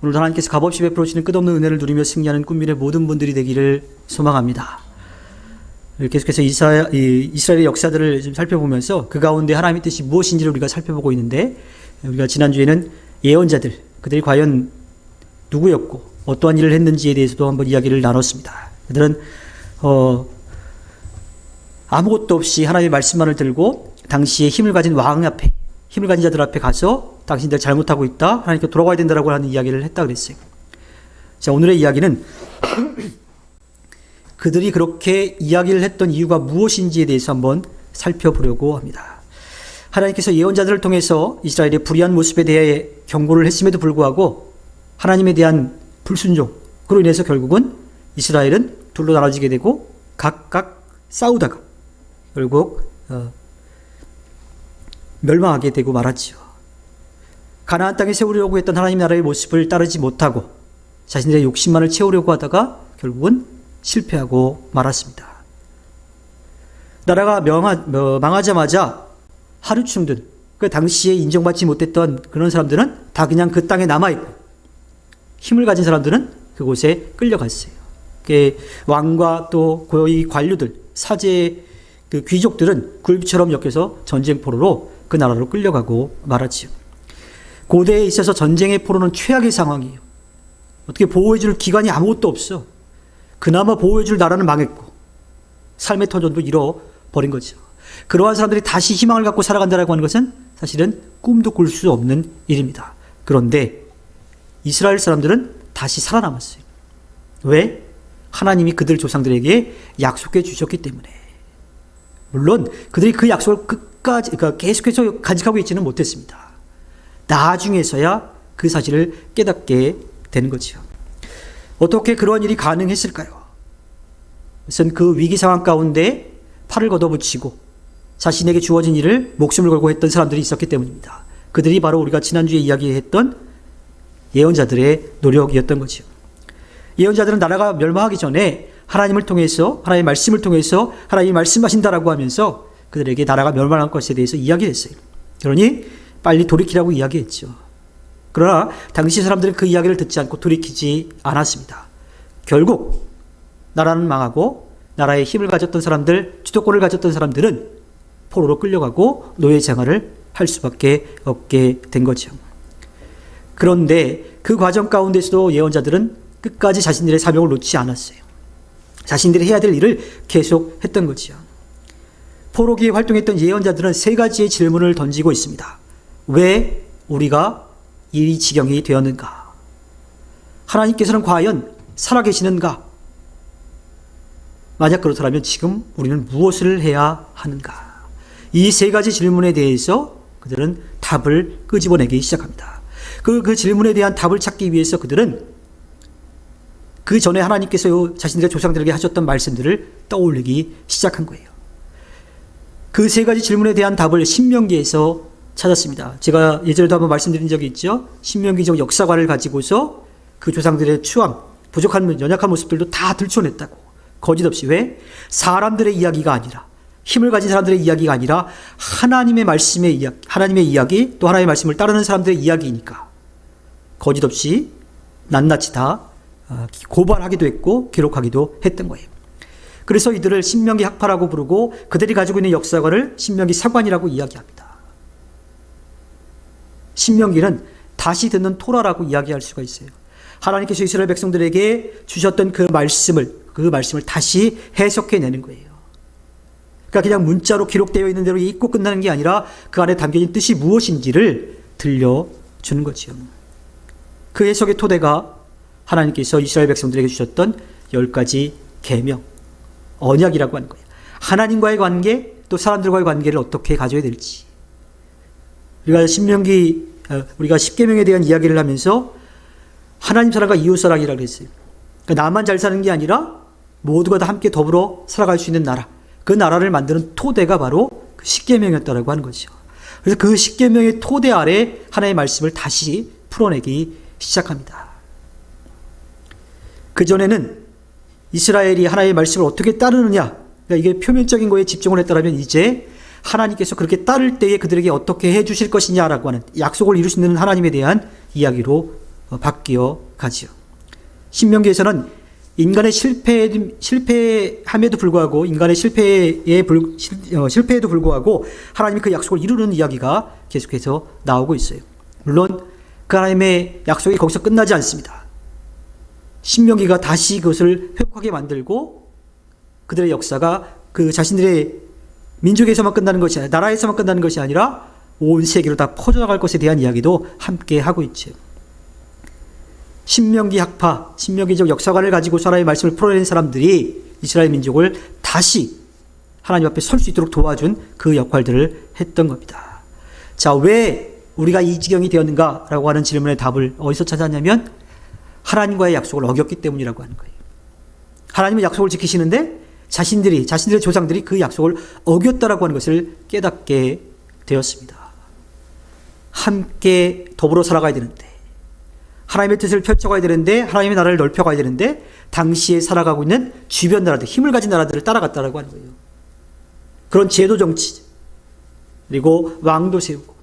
오늘도 하나님께서 값없이 베풀어 주시는 끝없는 은혜를 누리며 승리하는 꿈미래 모든 분들이 되기를 소망합니다. 계속해서 이스라엘의 역사들을 좀 살펴보면서 그 가운데 하나님의 뜻이 무엇인지를 우리가 살펴보고 있는데, 우리가 지난주에는 예언자들, 그들이 과연 누구였고 어떠한 일을 했는지에 대해서도 한번 이야기를 나눴습니다. 그들은 아무것도 없이 하나님의 말씀만을 들고 당시에 힘을 가진 왕 앞에, 힘을 가진 자들 앞에 가서 당신들 잘못하고 있다, 하나님께 돌아가야 된다라고 하는 이야기를 했다 그랬어요. 자, 오늘의 이야기는 그들이 그렇게 이야기를 했던 이유가 무엇인지에 대해서 한번 살펴보려고 합니다. 하나님께서 예언자들을 통해서 이스라엘의 불의한 모습에 대해 경고를 했음에도 불구하고 하나님에 대한 불순종으로 인해서 결국은 이스라엘은 둘로 나눠지게 되고 각각 싸우다가 결국 멸망하게 되고 말았지요. 가나안 땅에 세우려고 했던 하나님 나라의 모습을 따르지 못하고 자신들의 욕심만을 채우려고 하다가 결국은 실패하고 말았습니다. 나라가 망하자마자 하루충들, 그 당시에 인정받지 못했던 그런 사람들은 다 그냥 그 땅에 남아있고, 힘을 가진 사람들은 그곳에 끌려갔어요. 왕과 또 고위 관료들, 사제, 그 귀족들은 굴비처럼 엮여서 전쟁 포로로 그 나라로 끌려가고 말았지요. 고대에 있어서 전쟁의 포로는 최악의 상황이에요. 어떻게 보호해줄 기관이 아무것도 없어. 그나마 보호해줄 나라는 망했고 삶의 터전도 잃어버린 거죠. 그러한 사람들이 다시 희망을 갖고 살아간다고 하는 것은 사실은 꿈도 꿀 수 없는 일입니다. 그런데 이스라엘 사람들은 다시 살아남았어요. 왜? 하나님이 그들 조상들에게 약속해 주셨기 때문에. 물론 그들이 그 약속을 끝까지, 그러니까 계속해서 간직하고 있지는 못했습니다. 나중에서야 그 사실을 깨닫게 되는 거죠. 어떻게 그러한 일이 가능했을까요? 우선 그 위기 상황 가운데 팔을 걷어붙이고 자신에게 주어진 일을 목숨을 걸고 했던 사람들이 있었기 때문입니다. 그들이 바로 우리가 지난주에 이야기했던 예언자들의 노력이었던 거죠. 예언자들은 나라가 멸망하기 전에 하나님을 통해서, 하나님의 말씀을 통해서 하나님이 말씀하신다라고 하면서 그들에게 나라가 멸망할 것에 대해서 이야기했어요. 그러니 빨리 돌이키라고 이야기했죠. 그러나 당시 사람들은 그 이야기를 듣지 않고 돌이키지 않았습니다. 결국 나라는 망하고 나라에 힘을 가졌던 사람들, 주도권을 가졌던 사람들은 포로로 끌려가고 노예 생활을 할 수밖에 없게 된 거죠. 그런데 그 과정 가운데서도 예언자들은 끝까지 자신들의 사명을 놓지 않았어요. 자신들이 해야 될 일을 계속 했던 거죠. 포로기에 활동했던 예언자들은 세 가지의 질문을 던지고 있습니다. 왜 우리가 이 지경이 되었는가? 하나님께서는 과연 살아계시는가? 만약 그렇다면 지금 우리는 무엇을 해야 하는가? 이 세 가지 질문에 대해서 그들은 답을 끄집어내기 시작합니다. 그 질문에 대한 답을 찾기 위해서 그들은 그 전에 하나님께서 자신들의 조상들에게 하셨던 말씀들을 떠올리기 시작한 거예요. 그 세 가지 질문에 대한 답을 신명기에서 찾았습니다. 제가 예전에도 한번 말씀드린 적이 있죠. 신명기적 역사관을 가지고서 그 조상들의 추앙, 부족한 연약한 모습들도 다 들춰냈다고. 거짓없이. 왜? 사람들의 이야기가 아니라, 힘을 가진 사람들의 이야기가 아니라 하나님의 말씀의 이야기, 하나님의 이야기, 또 하나님의 말씀을 따르는 사람들의 이야기이니까 거짓없이 낱낱이 다 고발하기도 했고 기록하기도 했던 거예요. 그래서 이들을 신명기 학파라고 부르고 그들이 가지고 있는 역사관을 신명기 사관이라고 이야기합니다. 신명기는 다시 듣는 토라라고 이야기할 수가 있어요. 하나님께서 이스라엘 백성들에게 주셨던 그 말씀을 다시 해석해내는 거예요. 그러니까 그냥 문자로 기록되어 있는 대로 읽고 끝나는 게 아니라 그 안에 담겨있는 뜻이 무엇인지를 들려주는 거죠. 그 해석의 토대가 하나님께서 이스라엘 백성들에게 주셨던 10가지 계명, 언약이라고 하는 거예요. 하나님과의 관계, 또 사람들과의 관계를 어떻게 가져야 될지. 우리가 우리가 십계명에 대한 이야기를 하면서 하나님 사랑과 이웃 사랑이라고 그랬어요. 그러니까 나만 잘 사는 게 아니라 모두가 다 함께 더불어 살아갈 수 있는 나라. 그 나라를 만드는 토대가 바로 그 십계명이었다라고 하는 거죠. 그래서 그 십계명의 토대 아래 하나님의 말씀을 다시 풀어내기 시작합니다. 그전에는 이스라엘이 하나님의 말씀을 어떻게 따르느냐, 그러니까 이게 표면적인 거에 집중을 했다면 이제 하나님께서 그렇게 따를 때에 그들에게 어떻게 해 주실 것이냐라고 하는 약속을 이룰 수 있는 하나님에 대한 이야기로 바뀌어 가지요. 신명기에서는 인간의 실패함에도 불구하고 실패에도 불구하고 하나님이 그 약속을 이루는 이야기가 계속해서 나오고 있어요. 물론 그 하나님의 약속이 거기서 끝나지 않습니다. 신명기가 다시 그것을 회복하게 만들고 그들의 역사가 그 자신들의 민족에서만 끝나는 것이 아니라 나라에서만 끝나는 것이 아니라 온 세계로 다 퍼져나갈 것에 대한 이야기도 함께 하고 있죠. 신명기 학파, 신명기적 역사관을 가지고 하나님의 말씀을 풀어낸 사람들이 이스라엘 민족을 다시 하나님 앞에 설 수 있도록 도와준 그 역할들을 했던 겁니다. 자, 왜 우리가 이 지경이 되었는가라고 하는 질문의 답을 어디서 찾았냐면 하나님과의 약속을 어겼기 때문이라고 하는 거예요. 하나님은 약속을 지키시는데 자신들의 조상들이 그 약속을 어겼다라고 하는 것을 깨닫게 되었습니다. 함께 더불어 살아가야 되는데, 하나님의 뜻을 펼쳐가야 되는데, 하나님의 나라를 넓혀가야 되는데 당시에 살아가고 있는 주변 나라들, 힘을 가진 나라들을 따라갔다라고 하는 거예요. 그런 제도 정치 그리고 왕도 세우고,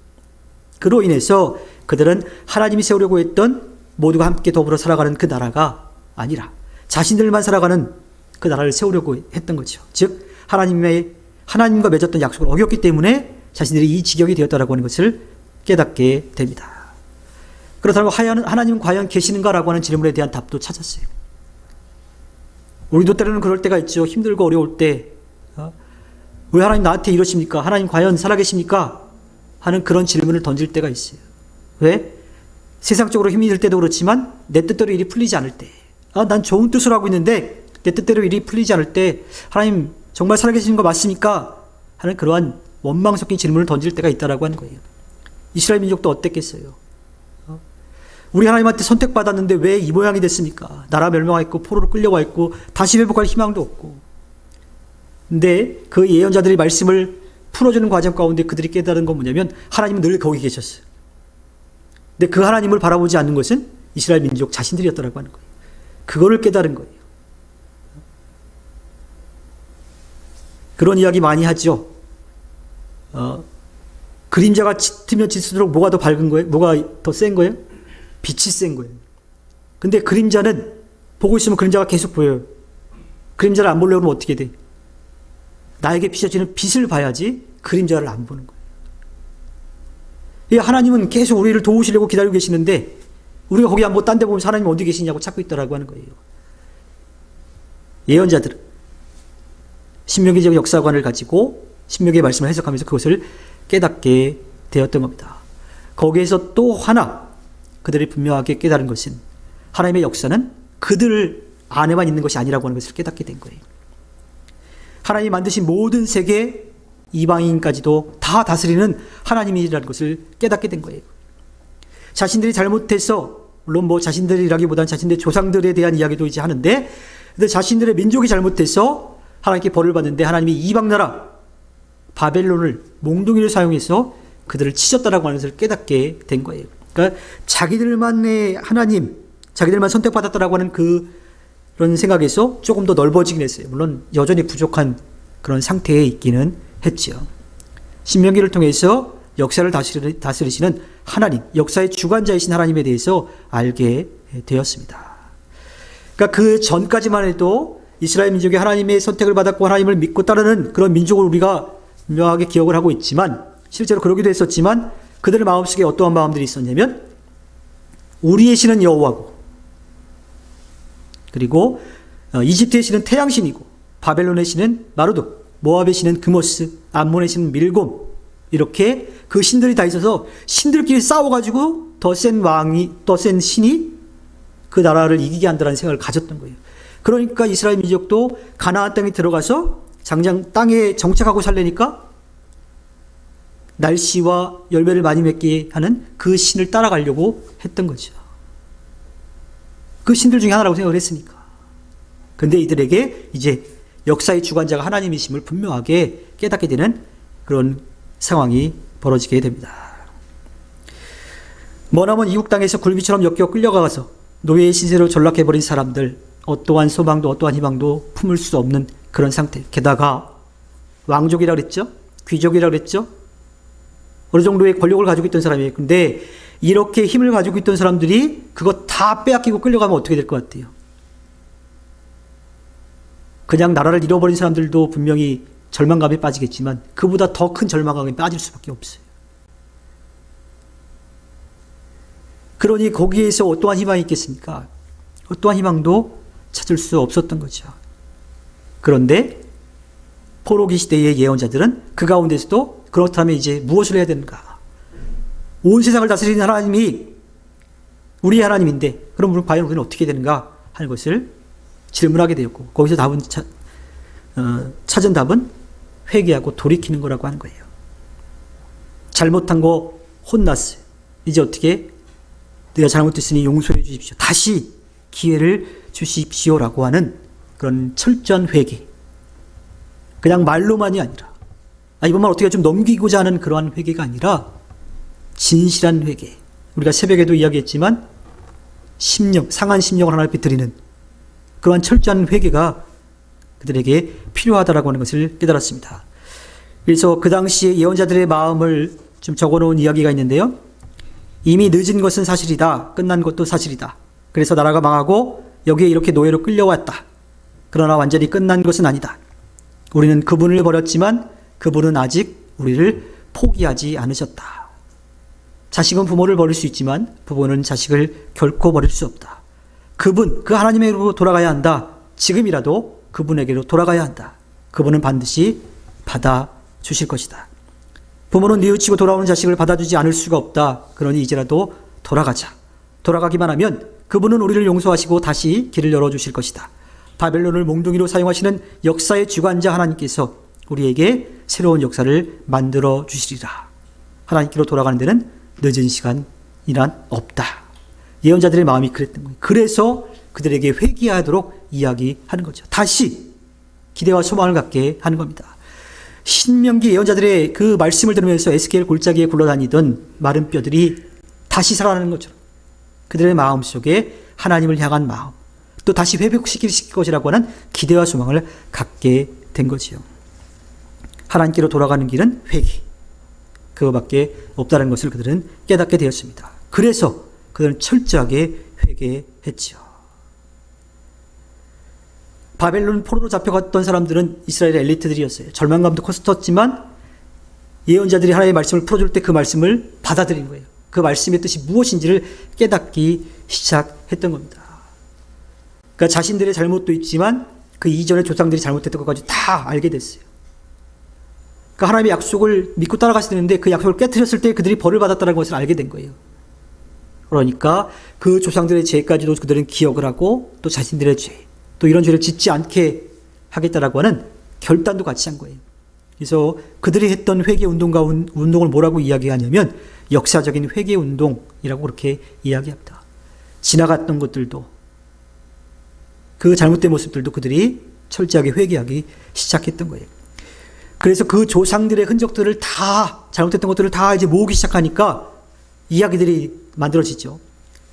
그로 인해서 그들은 하나님이 세우려고 했던 모두가 함께 더불어 살아가는 그 나라가 아니라 자신들만 살아가는 그 나라를 세우려고 했던 거죠. 즉 하나님과 맺었던 약속을 어겼기 때문에 자신들이 이 지경이 되었다라고 하는 것을 깨닫게 됩니다. 그렇다고 하나님은 과연 계시는가라고 하는 질문에 대한 답도 찾았어요. 우리도 때로는 그럴 때가 있죠. 힘들고 어려울 때 왜 하나님 나한테 이러십니까? 하나님 과연 살아계십니까? 하는 그런 질문을 던질 때가 있어요. 왜? 세상적으로 힘이 들 때도 그렇지만 내 뜻대로 일이 풀리지 않을 때, 난 좋은 뜻을 하고 있는데 내 뜻대로 일이 풀리지 않을 때 하나님 정말 살아계시는 거 맞습니까? 하는 그러한 원망 섞인 질문을 던질 때가 있다라고 하는 거예요. 이스라엘 민족도 어땠겠어요? 우리 하나님한테 선택받았는데 왜 이 모양이 됐습니까? 나라 멸망했고 포로로 끌려와 있고 다시 회복할 희망도 없고. 근데 그 예언자들이 말씀을 풀어주는 과정 가운데 그들이 깨달은 건 뭐냐면 하나님은 늘 거기 계셨어요. 근데 그 하나님을 바라보지 않는 것은 이스라엘 민족 자신들이었다라고 하는 거예요. 그거를 깨달은 거예요. 그런 이야기 많이 하죠. 그림자가 짙으면 짙을수록 뭐가 더 밝은 거예요? 뭐가 더 센 거예요? 빛이 센 거예요. 근데 그림자는 보고 있으면 그림자가 계속 보여요. 그림자를 안 보려고 하면 어떻게 돼? 나에게 비춰지는 빛을 봐야지 그림자를 안 보는 거예요. 하나님은 계속 우리를 도우시려고 기다리고 계시는데 우리가 거기 한번 딴 데 보면 하나님 어디 계시냐고 찾고 있다라고 하는 거예요. 예언자들은 신명기적 역사관을 가지고 신명기의 말씀을 해석하면서 그것을 깨닫게 되었던 겁니다. 거기에서 또 하나 그들이 분명하게 깨달은 것은 하나님의 역사는 그들 안에만 있는 것이 아니라고 하는 것을 깨닫게 된 거예요. 하나님이 만드신 모든 세계 이방인까지도 다 다스리는 하나님이라는 것을 깨닫게 된 거예요. 자신들이 잘못해서, 물론 자신들이라기보다는 자신들의 조상들에 대한 이야기도 이제 하는데, 근데 자신들의 민족이 잘못해서 하나님께 벌을 받는데 하나님이 이방 나라 바벨론을 몽둥이를 사용해서 그들을 치셨다라고 하는 것을 깨닫게 된 거예요. 그러니까 자기들만의 하나님, 자기들만 선택받았다라고 하는 그런 생각에서 조금 더 넓어지긴 했어요. 물론 여전히 부족한 그런 상태에 있기는 했죠. 신명기를 통해서 역사를 다스리시는 하나님, 역사의 주관자이신 하나님에 대해서 알게 되었습니다. 그러니까 그 전까지만 해도 이스라엘 민족이 하나님의 선택을 받았고 하나님을 믿고 따르는 그런 민족을 우리가 분명하게 기억을 하고 있지만, 실제로 그러기도 했었지만 그들의 마음속에 어떠한 마음들이 있었냐면 우리의 신은 여호와고, 그리고 이집트의 신은 태양신이고, 바벨론의 신은 마르독, 모압의 신은 그모스, 암몬의 신은 밀곰, 이렇게 그 신들이 다 있어서 신들끼리 싸워가지고 더 센 신이 그 나라를 이기게 한다는 생각을 가졌던 거예요. 그러니까 이스라엘 민족도 가나안 땅에 들어가서 당장 땅에 정착하고 살려니까 날씨와 열매를 많이 맺게 하는 그 신을 따라가려고 했던 거죠. 그 신들 중에 하나라고 생각을 했으니까. 근데 이들에게 이제 역사의 주관자가 하나님이심을 분명하게 깨닫게 되는 그런 상황이 벌어지게 됩니다. 머나먼 이국 땅에서 굴비처럼 엮여 끌려가서 노예의 신세로 전락해버린 사람들, 어떠한 소망도 어떠한 희망도 품을 수 없는 그런 상태. 게다가 왕족이라 그랬죠? 귀족이라 그랬죠? 어느 정도의 권력을 가지고 있던 사람이에요. 근데 이렇게 힘을 가지고 있던 사람들이 그거 다 빼앗기고 끌려가면 어떻게 될 것 같아요? 그냥 나라를 잃어버린 사람들도 분명히 절망감에 빠지겠지만 그보다 더 큰 절망감에 빠질 수밖에 없어요. 그러니 거기에서 어떠한 희망이 있겠습니까? 어떠한 희망도 찾을 수 없었던 거죠. 그런데 포로기 시대의 예언자들은 그 가운데서도 그렇다면 이제 무엇을 해야 되는가? 온 세상을 다스리는 하나님이 우리의 하나님인데 그럼 과연 우리는 어떻게 되는가 하는 것을 질문하게 되었고 거기서 찾은 답은 회개하고 돌이키는 거라고 하는 거예요. 잘못한 거 혼났어요. 이제 어떻게? 내가 잘못했으니 용서해 주십시오. 다시 기회를 주십시오라고 하는 그런 철저한 회개. 그냥 말로만이 아니라 이번만 어떻게 좀 넘기고자 하는 그러한 회개가 아니라 진실한 회개. 우리가 새벽에도 이야기했지만 상한 심령을 하나님 앞에 드리는 그러한 철저한 회개가 그들에게 필요하다라고 하는 것을 깨달았습니다. 그래서 그 당시에 예언자들의 마음을 좀 적어놓은 이야기가 있는데요. 이미 늦은 것은 사실이다. 끝난 것도 사실이다. 그래서 나라가 망하고 여기에 이렇게 노예로 끌려왔다. 그러나 완전히 끝난 것은 아니다. 우리는 그분을 버렸지만 그분은 아직 우리를 포기하지 않으셨다. 자식은 부모를 버릴 수 있지만 부모는 자식을 결코 버릴 수 없다. 그 하나님에게로 돌아가야 한다. 지금이라도 그분에게로 돌아가야 한다. 그분은 반드시 받아주실 것이다. 부모는 뉘우치고 돌아오는 자식을 받아주지 않을 수가 없다. 그러니 이제라도 돌아가자. 돌아가기만 하면 그분은 우리를 용서하시고 다시 길을 열어주실 것이다. 바벨론을 몽둥이로 사용하시는 역사의 주관자 하나님께서 우리에게 새로운 역사를 만들어 주시리라. 하나님께로 돌아가는 데는 늦은 시간이란 없다. 예언자들의 마음이 그랬던 거예요. 그래서 그들에게 회개하도록 이야기하는 거죠. 다시 기대와 소망을 갖게 하는 겁니다. 신명기 예언자들의 그 말씀을 들으면서 에스겔 골짜기에 굴러다니던 마른 뼈들이 다시 살아나는 것처럼 그들의 마음속에 하나님을 향한 마음, 또 다시 회복시킬 것이라고 하는 기대와 소망을 갖게 된 거지요. 하나님께로 돌아가는 길은 회개, 그거밖에 없다는 것을 그들은 깨닫게 되었습니다. 그래서 그들은 철저하게 회개했지요. 바벨론 포로로 잡혀갔던 사람들은 이스라엘의 엘리트들이었어요. 절망감도 컸었지만 예언자들이 하나님의 말씀을 풀어줄 때 그 말씀을 받아들인 거예요. 그 말씀의 뜻이 무엇인지를 깨닫기 시작했던 겁니다. 그러니까 자신들의 잘못도 있지만 그 이전의 조상들이 잘못했던 것까지 다 알게 됐어요. 그러니까 하나님의 약속을 믿고 따라가셔야 되는데 그 약속을 깨트렸을 때 그들이 벌을 받았다는 것을 알게 된 거예요. 그러니까 그 조상들의 죄까지도 그들은 기억을 하고 또 자신들의 죄, 또 이런 죄를 짓지 않게 하겠다라고 하는 결단도 같이 한 거예요. 그래서 그들이 했던 회개 운동을 뭐라고 이야기하냐면 역사적인 회개 운동이라고 그렇게 이야기합니다. 지나갔던 것들도 그 잘못된 모습들도 그들이 철저하게 회개하기 시작했던 거예요. 그래서 그 조상들의 흔적들을 다 잘못했던 것들을 다 이제 모으기 시작하니까 이야기들이 만들어지죠.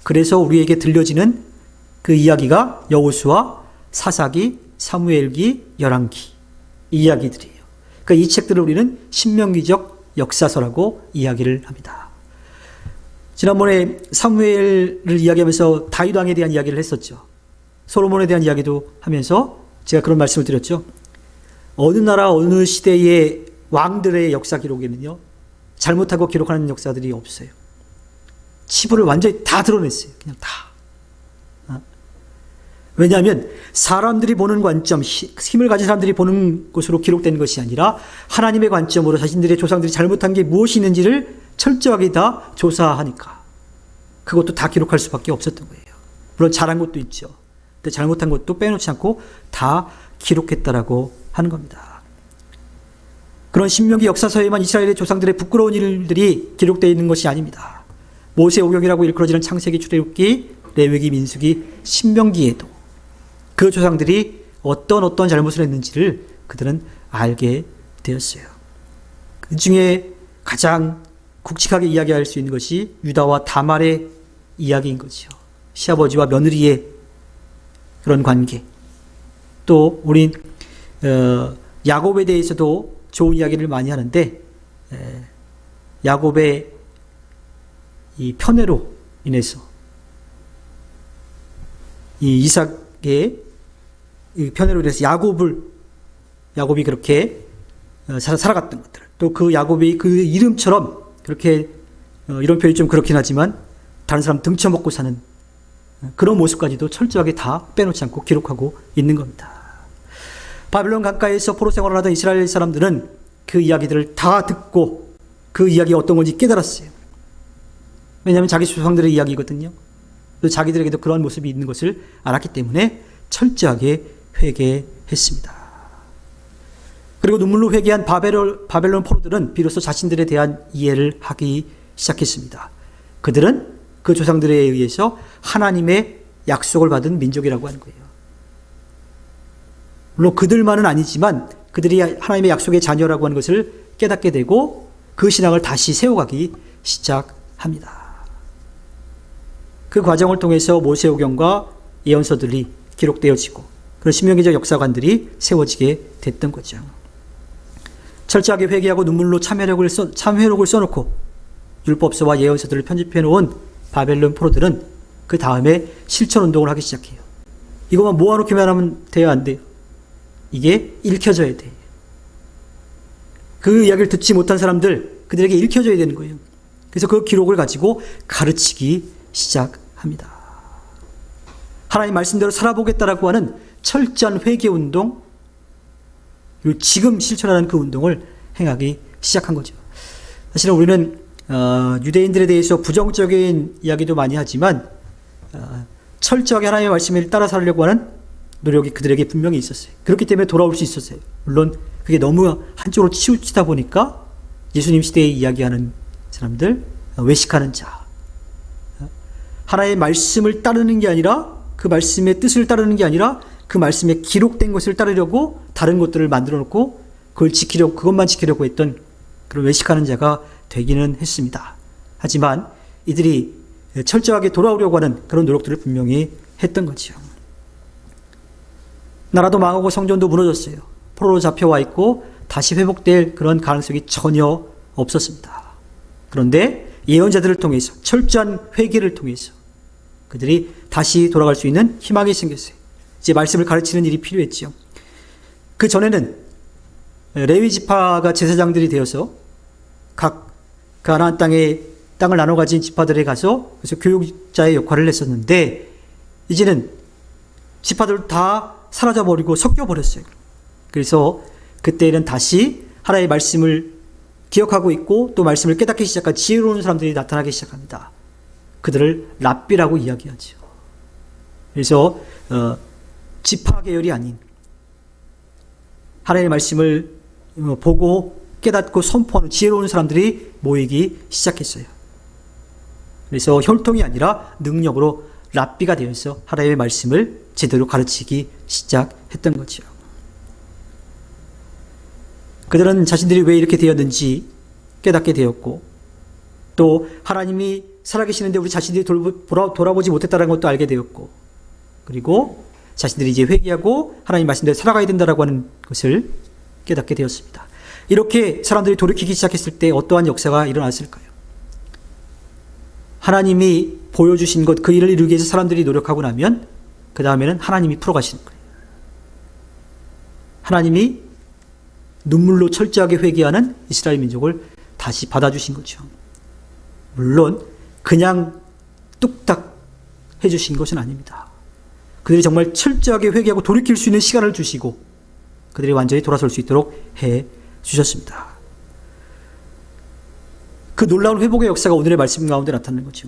그래서 우리에게 들려지는 그 이야기가 여호수아, 사사기, 사무엘기, 열왕기 이 이야기들이에요. 그러니까 이 책들을 우리는 신명기적 역사서라고 이야기를 합니다. 지난번에 사무엘을 이야기하면서 다윗 왕에 대한 이야기를 했었죠. 솔로몬에 대한 이야기도 하면서 제가 그런 말씀을 드렸죠. 어느 나라 어느 시대의 왕들의 역사 기록에는요 잘못하고 기록하는 역사들이 없어요. 치부를 완전히 다 드러냈어요. 그냥 다. 왜냐하면 사람들이 보는 관점, 힘을 가진 사람들이 보는 것으로 기록된 것이 아니라 하나님의 관점으로 자신들의 조상들이 잘못한 게 무엇이 있는지를 철저하게 다 조사하니까 그것도 다 기록할 수밖에 없었던 거예요. 물론 잘한 것도 있죠. 근데 잘못한 것도 빼놓지 않고 다 기록했다라고 하는 겁니다. 그런 신명기 역사서에만 이스라엘의 조상들의 부끄러운 일들이 기록되어 있는 것이 아닙니다. 모세오경이라고 일컬어지는 창세기, 출애굽기, 레위기, 민수기, 신명기에도 그 조상들이 어떤 잘못을 했는지를 그들은 알게 되었어요. 그 중에 가장 굵직하게 이야기할 수 있는 것이 유다와 다말의 이야기인 거죠. 시아버지와 며느리의 그런 관계. 또 우린 야곱에 대해서도 좋은 이야기를 많이 하는데 야곱의 이 편애로 인해서 이 이삭의 이 편애로 인해서 야곱이 그렇게 살아갔던 것들, 또 그 야곱이 그 이름처럼 그렇게 이런 표현이 좀 그렇긴 하지만 다른 사람 등쳐먹고 사는 그런 모습까지도 철저하게 다 빼놓지 않고 기록하고 있는 겁니다. 바벨론 강가에서 포로 생활을 하던 이스라엘 사람들은 그 이야기들을 다 듣고 그 이야기가 어떤 건지 깨달았어요. 왜냐하면 자기 조상들의 이야기거든요. 또 자기들에게도 그런 모습이 있는 것을 알았기 때문에 철저하게 회개했습니다. 그리고 눈물로 회개한 바벨론 포로들은 비로소 자신들에 대한 이해를 하기 시작했습니다. 그들은 그 조상들에 의해서 하나님의 약속을 받은 민족이라고 하는 거예요. 물론 그들만은 아니지만 그들이 하나님의 약속의 자녀라고 하는 것을 깨닫게 되고 그 신앙을 다시 세워가기 시작합니다. 그 과정을 통해서 모세오경과 예언서들이 기록되어지고 그런 신명기적 역사관들이 세워지게 됐던 거죠. 철저하게 회개하고 눈물로 참회록을 써놓고 율법서와 예언서들을 편집해 놓은 바벨론 포로들은 그 다음에 실천운동을 하기 시작해요. 이것만 모아놓기만 하면 돼야 안 돼요. 이게 읽혀져야 돼. 그 이야기를 듣지 못한 사람들, 그들에게 읽혀져야 되는 거예요. 그래서 그 기록을 가지고 가르치기 시작합니다. 하나님 말씀대로 살아보겠다라고 하는 철저한 회개운동, 그리고 지금 실천하는 그 운동을 행하기 시작한 거죠. 사실은 우리는 유대인들에 대해서 부정적인 이야기도 많이 하지만 철저하게 하나님의 말씀을 따라 살려고 하는 노력이 그들에게 분명히 있었어요. 그렇기 때문에 돌아올 수 있었어요. 물론 그게 너무 한쪽으로 치우치다 보니까 예수님 시대에 이야기하는 사람들, 외식하는 자, 하나님의 말씀을 따르는 게 아니라 그 말씀의 뜻을 따르는 게 아니라 그 말씀에 기록된 것을 따르려고 다른 것들을 만들어 놓고 그것만 지키려고 했던 그런 외식하는 자가 되기는 했습니다. 하지만 이들이 철저하게 돌아오려고 하는 그런 노력들을 분명히 했던 거죠. 나라도 망하고 성전도 무너졌어요. 포로로 잡혀와 있고 다시 회복될 그런 가능성이 전혀 없었습니다. 그런데 예언자들을 통해서 철저한 회개를 통해서 그들이 다시 돌아갈 수 있는 희망이 생겼어요. 이제 말씀을 가르치는 일이 필요했죠. 그 전에는 레위 지파가 제사장들이 되어서 각 가나안 땅을 나눠 가진 지파들에 가서 그래서 교육자의 역할을 했었는데 이제는 지파들 다 사라져버리고 섞여버렸어요. 그래서 그때는 다시 하나님의 말씀을 기억하고 있고 또 말씀을 깨닫기 시작한 지혜로운 사람들이 나타나기 시작합니다. 그들을 랍비라고 이야기하죠. 그래서 지파 계열이 아닌 하나님의 말씀을 보고 깨닫고 선포하는 지혜로운 사람들이 모이기 시작했어요. 그래서 혈통이 아니라 능력으로 랍비가 되어서 하나님의 말씀을 제대로 가르치기 시작했던 거죠. 그들은 자신들이 왜 이렇게 되었는지 깨닫게 되었고 또 하나님이 살아계시는데 우리 자신들이 돌아보지 못했다는 것도 알게 되었고 그리고 자신들이 이제 회개하고 하나님 말씀대로 살아가야 된다라고 하는 것을 깨닫게 되었습니다. 이렇게 사람들이 돌이키기 시작했을 때 어떠한 역사가 일어났을까요? 하나님이 보여주신 것, 그 일을 이루기 위해서 사람들이 노력하고 나면 그 다음에는 하나님이 풀어가시는 거예요. 하나님이 눈물로 철저하게 회개하는 이스라엘 민족을 다시 받아주신 거죠. 물론 그냥 뚝딱 해주신 것은 아닙니다. 그들이 정말 철저하게 회개하고 돌이킬 수 있는 시간을 주시고 그들이 완전히 돌아설 수 있도록 해 주셨습니다. 그 놀라운 회복의 역사가 오늘의 말씀 가운데 나타나는 거죠.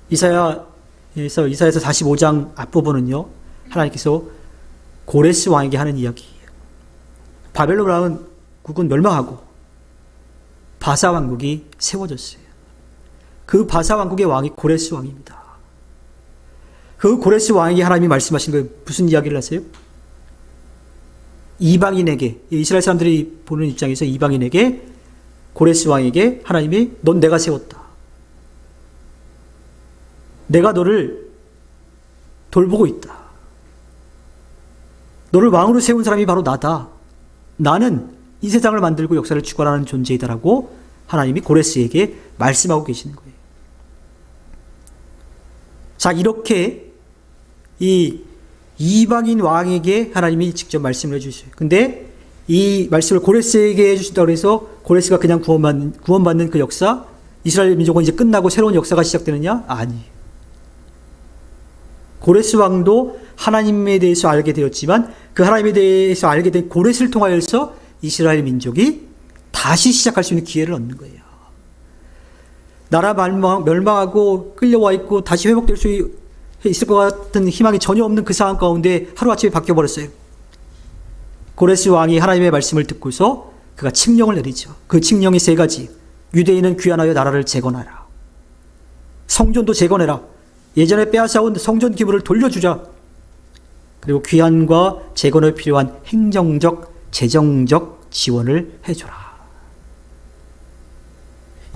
이사야서 45장 앞부분은요, 하나님께서 고레스 왕에게 하는 이야기예요. 바벨론 왕국은 멸망하고 바사 왕국이 세워졌어요. 그 바사 왕국의 왕이 고레스 왕입니다. 그 고레스 왕에게 하나님이 말씀하신 거 무슨 이야기를 하세요? 이방인에게, 이스라엘 사람들이 보는 입장에서 이방인에게, 고레스 왕에게 하나님이 넌 내가 세웠다. 내가 너를 돌보고 있다. 너를 왕으로 세운 사람이 바로 나다. 나는 이 세상을 만들고 역사를 주관하는 존재이다라고 하나님이 고레스에게 말씀하고 계시는 거예요. 자, 이렇게 이 이방인 왕에게 하나님이 직접 말씀을 해주셔요. 근데 이 말씀을 고레스에게 해주신다고 해서 고레스가 그냥 구원받는 그 역사, 이스라엘 민족은 이제 끝나고 새로운 역사가 시작되느냐? 아니에요. 고레스 왕도 하나님에 대해서 알게 되었지만 그 하나님에 대해서 알게 된 고레스를 통하여서 이스라엘 민족이 다시 시작할 수 있는 기회를 얻는 거예요. 나라 멸망하고 끌려와 있고 다시 회복될 수 있을 것 같은 희망이 전혀 없는 그 상황 가운데 하루아침에 바뀌어버렸어요. 고레스 왕이 하나님의 말씀을 듣고서 그가 칙령을 내리죠. 그 칙령이 세 가지. 유대인은 귀환하여 나라를 재건하라. 성전도 재건해라. 예전에 빼앗아온 성전 기물을 돌려주자. 그리고 귀환과 재건에 필요한 행정적, 재정적 지원을 해줘라.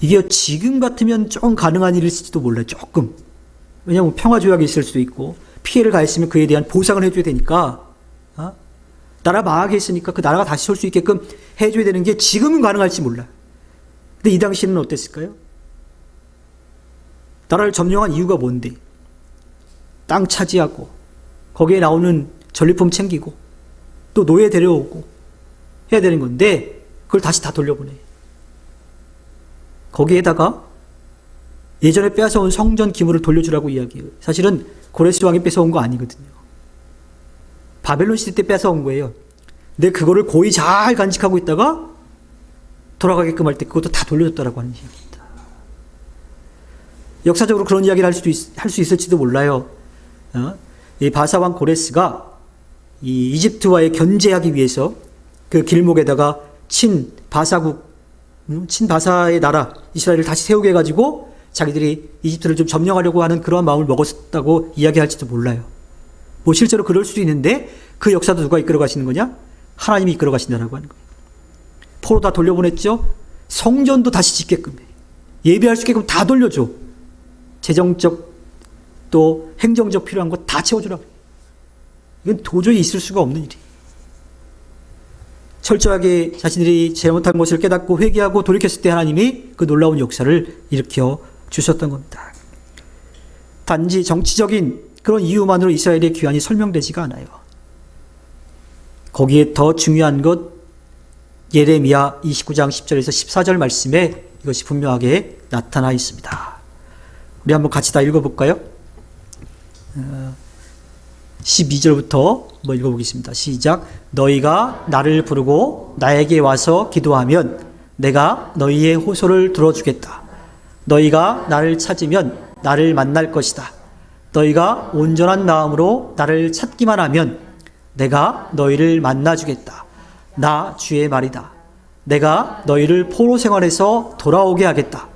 이게 지금 같으면 좀 가능한 일일지도 몰라요. 조금. 왜냐하면 평화조약이 있을 수도 있고 피해를 가했으면 그에 대한 보상을 해줘야 되니까 나라 망하게 했으니까 그 나라가 다시 설 수 있게끔 해줘야 되는 게 지금은 가능할지 몰라. 근데 이 당시에는 어땠을까요? 나라를 점령한 이유가 뭔데? 땅 차지하고 거기에 나오는 전리품 챙기고 또 노예 데려오고 해야 되는 건데 그걸 다시 다 돌려보내. 거기에다가 예전에 빼앗아온 성전 기물을 돌려주라고 이야기해요. 사실은 고레스 왕이 뺏어온 거 아니거든요. 바벨론 시대 때 뺏어온 거예요. 근데 그거를 고이 잘 간직하고 있다가 돌아가게끔 할 때 그것도 다 돌려줬다라고 하는 얘기입니다. 역사적으로 그런 이야기를 할 수 있을지도 몰라요. 이 바사왕 고레스가 이 이집트와의 견제하기 위해서 그 길목에다가 친바사의 나라 이스라엘을 다시 세우게 해가지고 자기들이 이집트를 좀 점령하려고 하는 그러한 마음을 먹었다고 이야기할지도 몰라요. 뭐 실제로 그럴 수도 있는데 그 역사도 누가 이끌어 가시는 거냐? 하나님이 이끌어 가신다라고 하는 거예요. 포로 다 돌려보냈죠. 성전도 다시 짓게끔 해. 예배할 수 있게끔 다 돌려줘. 재정적 또 행정적 필요한 거 다 채워주라. 이건 도저히 있을 수가 없는 일이에요. 철저하게 자신들이 잘못한 것을 깨닫고 회개하고 돌이켰을 때 하나님이 그 놀라운 역사를 일으켜 주셨던 겁니다. 단지 정치적인 그런 이유만으로 이스라엘의 귀환이 설명되지가 않아요. 거기에 더 중요한 것 예레미야 29장 10절에서 14절 말씀에 이것이 분명하게 나타나 있습니다. 우리 한번 같이 다 읽어볼까요? 12절부터 한번 읽어보겠습니다. 시작. 너희가 나를 부르고 나에게 와서 기도하면 내가 너희의 호소를 들어주겠다. 너희가 나를 찾으면 나를 만날 것이다. 너희가 온전한 마음으로 나를 찾기만 하면 내가 너희를 만나주겠다. 나 주의 말이다. 내가 너희를 포로 생활에서 돌아오게 하겠다.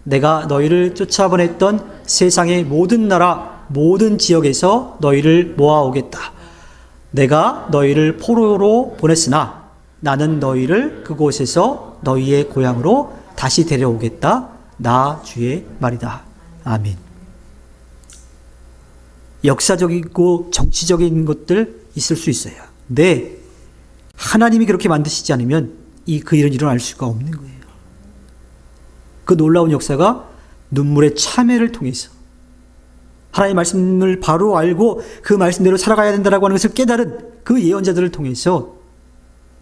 내가 너희를 쫓아보냈던 세상의 모든 나라, 모든 지역에서 너희를 모아오겠다. 내가 너희를 포로로 보냈으나 나는 너희를 그곳에서 너희의 고향으로 다시 데려오겠다. 나 주의 말이다. 아멘. 역사적이고 정치적인 것들 있을 수 있어요. 근데 하나님이 그렇게 만드시지 않으면 그 일은 일어날 수가 없는 거예요. 그 놀라운 역사가 눈물의 참회를 통해서 하나님의 말씀을 바로 알고 그 말씀대로 살아가야 된다고 하는 것을 깨달은 그 예언자들을 통해서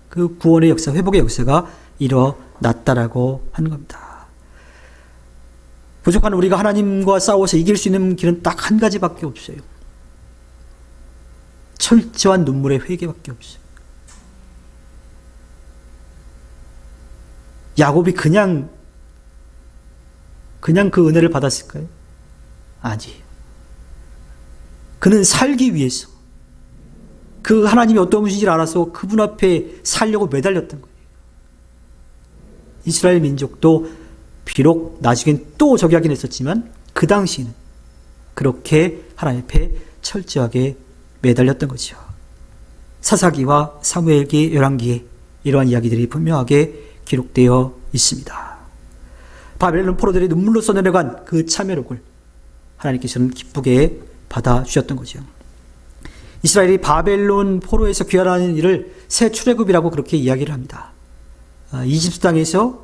그 구원의 역사, 회복의 역사가 일어났다라고 하는 겁니다. 부족한 우리가 하나님과 싸워서 이길 수 있는 길은 딱 한 가지밖에 없어요. 철저한 눈물의 회개밖에 없어요. 야곱이 그냥 그 은혜를 받았을까요? 아니에요. 그는 살기 위해서 그 하나님이 어떤 분이신지 알아서 그분 앞에 살려고 매달렸던 거예요. 이스라엘 민족도 비록 나중엔 또 저기 하긴 했었지만 그 당시에는 그렇게 하나님 앞에 철저하게 매달렸던 거죠. 사사기와 사무엘기, 열왕기에 이러한 이야기들이 분명하게 기록되어 있습니다. 바벨론 포로들이 눈물로 써내려간 그 참회록을 하나님께서는 기쁘게 받아주셨던 거죠. 이스라엘이 바벨론 포로에서 귀환하는 일을 새 출애굽이라고 그렇게 이야기를 합니다. 이집트 땅에서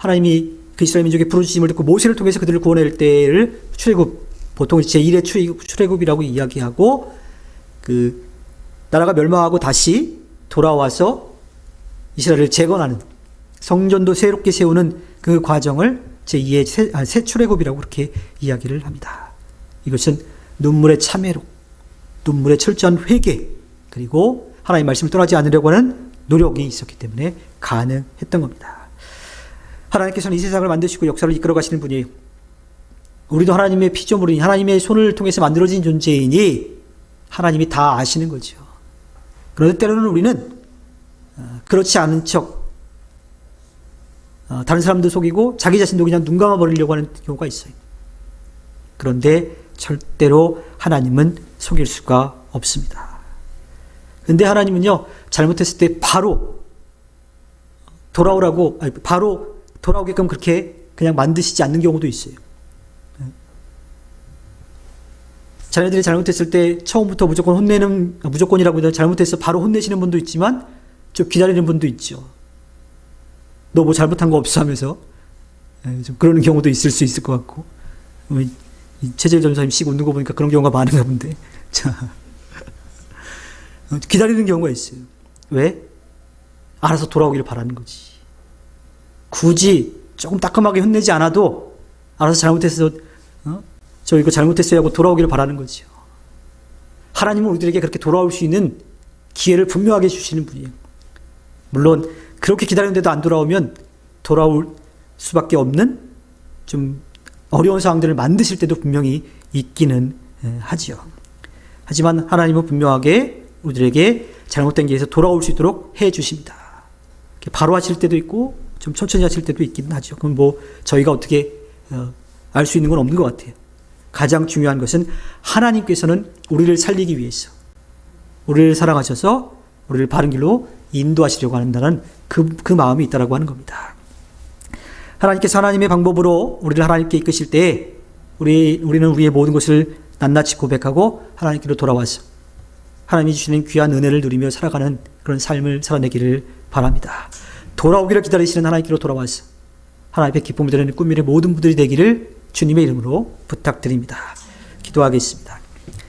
하나님이 그 이스라엘 민족의 부르짖음을 듣고 모세를 통해서 그들을 구원할 때를 출애굽, 보통 제1의 출애굽이라고 이야기하고, 그 나라가 멸망하고 다시 돌아와서 이스라엘을 재건하는, 성전도 새롭게 세우는 그 과정을 제2의 새 출애굽이라고 그렇게 이야기를 합니다. 이것은 눈물의 참회로, 눈물의 철저한 회개, 그리고 하나님의 말씀을 떠나지 않으려고 하는 노력이 있었기 때문에 가능했던 겁니다. 하나님께서는 이 세상을 만드시고 역사를 이끌어 가시는 분이에요. 우리도 하나님의 피조물이니 하나님의 손을 통해서 만들어진 존재이니 하나님이 다 아시는 거죠. 그런데 때로는 우리는 그렇지 않은 척 다른 사람도 속이고 자기 자신도 그냥 눈 감아버리려고 하는 경우가 있어요. 그런데 절대로 하나님은 속일 수가 없습니다. 근데 하나님은요, 잘못했을 때 바로 돌아오라고, 바로 돌아오게끔 그렇게 그냥 만드시지 않는 경우도 있어요. 자녀들이 잘못했을 때 처음부터 무조건 혼내는, 무조건이라고 해도 잘못해서 바로 혼내시는 분도 있지만 좀 기다리는 분도 있죠. 너 뭐 잘못한 거 없어 하면서 좀 그러는 경우도 있을 수 있을 것 같고, 최재일 전사님 씩 웃는 거 보니까 그런 경우가 많은가 본데. 자, 기다리는 경우가 있어요. 왜? 알아서 돌아오기를 바라는 거지. 굳이 조금 따끔하게 혼내지 않아도 알아서 잘못했어, 저 이거 잘못했어요 하고 돌아오기를 바라는 거죠. 하나님은 우리들에게 그렇게 돌아올 수 있는 기회를 분명하게 주시는 분이에요. 물론 그렇게 기다리는데도 안 돌아오면 돌아올 수밖에 없는 좀 어려운 상황들을 만드실 때도 분명히 있기는 하지요. 하지만 하나님은 분명하게 우리들에게 잘못된 길에서 돌아올 수 있도록 해 주십니다. 바로 하실 때도 있고 좀 천천히 하실 때도 있기는 하죠. 그럼 뭐 저희가 어떻게 알 수 있는 건 없는 것 같아요. 가장 중요한 것은 하나님께서는 우리를 살리기 위해서, 우리를 사랑하셔서 우리를 바른 길로 인도하시려고 한다는 그 마음이 있다라고 하는 겁니다. 하나님께서 하나님의 방법으로 우리를 하나님께 이끄실 때 우리는 우리의 모든 것을 낱낱이 고백하고 하나님께로 돌아와서 하나님이 주시는 귀한 은혜를 누리며 살아가는 그런 삶을 살아내기를 바랍니다. 돌아오기를 기다리시는 하나님께로 돌아와서 하나님의 기쁨을 드리는 꿈미래 모든 분들이 되기를 주님의 이름으로 부탁드립니다. 기도하겠습니다.